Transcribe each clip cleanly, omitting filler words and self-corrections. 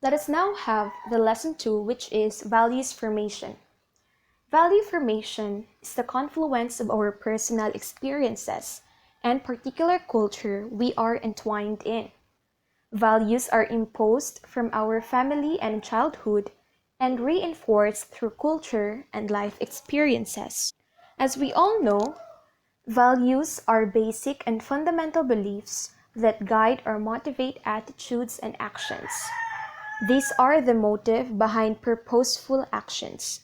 Let us now have the lesson 2, which is values formation. Value formation is the confluence of our personal experiences and particular culture we are entwined in. Values are imposed from our family and childhood and reinforced through culture and life experiences. As we all know, values are basic and fundamental beliefs that guide or motivate attitudes and actions. These are the motive behind purposeful actions.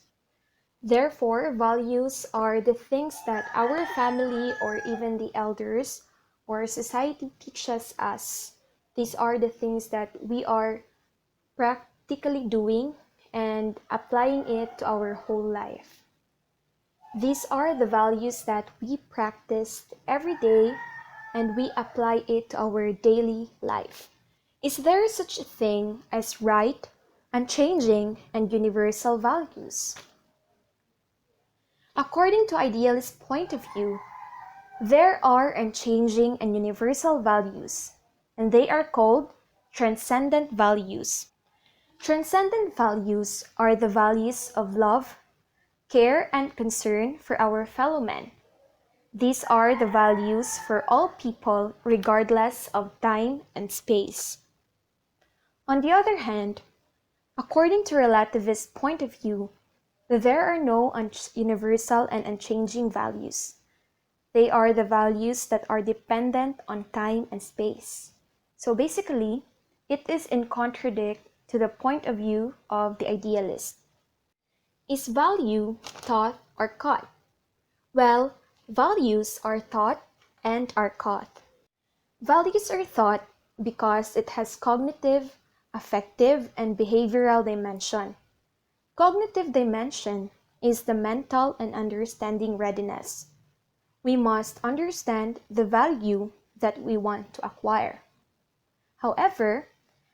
Therefore, values are the things that our family or even the elders or society teaches us. These are the things that we are practically doing and applying it to our whole life. These are the values that we practice every day and we apply it to our daily life. Is there such a thing as right, unchanging, and universal values? According to idealist point of view, there are unchanging and universal values, and they are called transcendent values. Transcendent values are the values of love, care, and concern for our fellow men. These are the values for all people regardless of time and space. On the other hand, according to relativist point of view, there are no universal and unchanging values. They are the values that are dependent on time and space. So basically, it is in contradict to the point of view of the idealist. Is value taught or caught? Well, values are taught and are caught. Values are taught because it has cognitive, affective, and behavioral dimension. Cognitive dimension is the mental and understanding readiness. We must understand the value that we want to acquire. However,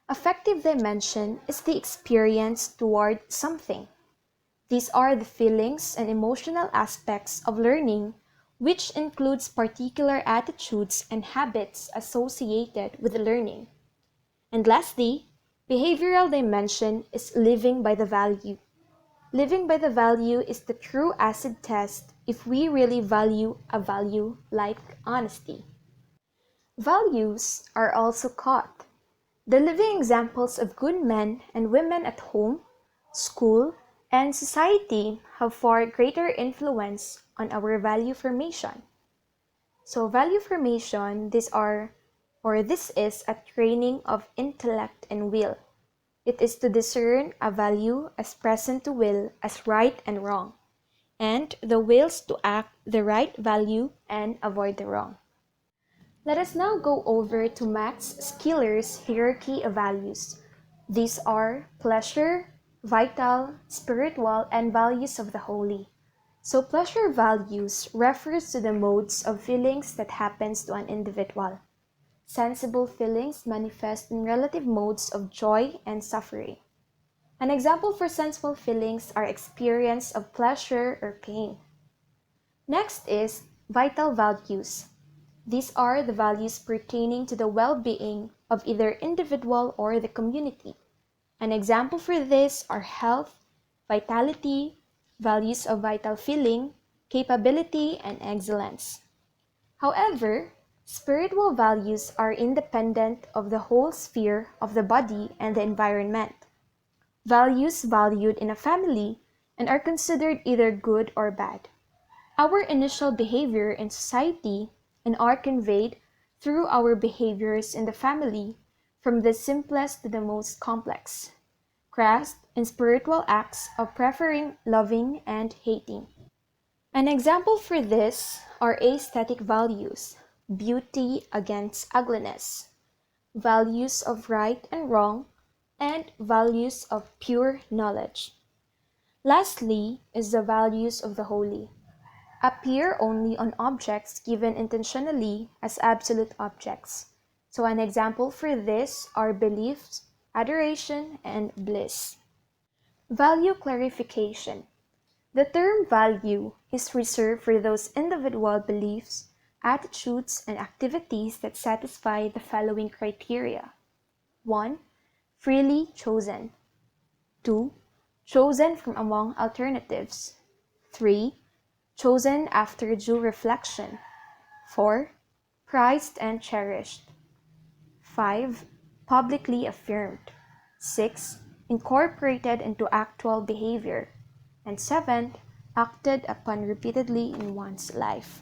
affective dimension is the experience toward something. These are the feelings and emotional aspects of learning, which includes particular attitudes and habits associated with learning. And lastly, behavioral dimension is living by the value. Living by the value is the true acid test if we really value a value like honesty. Values are also caught. The living examples of good men and women at home, school, and society have far greater influence on our value formation. So value formation, this is a training of intellect and will. It is to discern a value as present to will as right and wrong, and the wills to act the right value and avoid the wrong. Let us now go over to Max Skiller's hierarchy of values. These are pleasure, vital, spiritual, and values of the holy. So pleasure values refers to the modes of feelings that happens to an individual. Sensible feelings manifest in relative modes of joy and suffering. An example for sensible feelings are experience of pleasure or pain. Next is vital values. These are the values pertaining to the well-being of either individual or the community. An example for this are health, vitality, values of vital feeling, capability, and excellence. However, spiritual values are independent of the whole sphere of the body and the environment. Values valued in a family and are considered either good or bad. Our initial behavior in society and are conveyed through our behaviors in the family, from the simplest to the most complex, craft and spiritual acts of preferring, loving, and hating. An example for this are aesthetic values, beauty against ugliness, values of right and wrong, and values of pure knowledge. Lastly is the values of the holy. Appear only on objects given intentionally as absolute objects. So an example for this are beliefs, adoration, and bliss. Value clarification. The term value is reserved for those individual beliefs, attitudes, and activities that satisfy the following criteria. 1. freely chosen. 2. Chosen from among alternatives. 3. Chosen after due reflection. 4. Prized and cherished. 5. Publicly affirmed. 6. Incorporated into actual behavior. And 7. Acted upon repeatedly in one's life.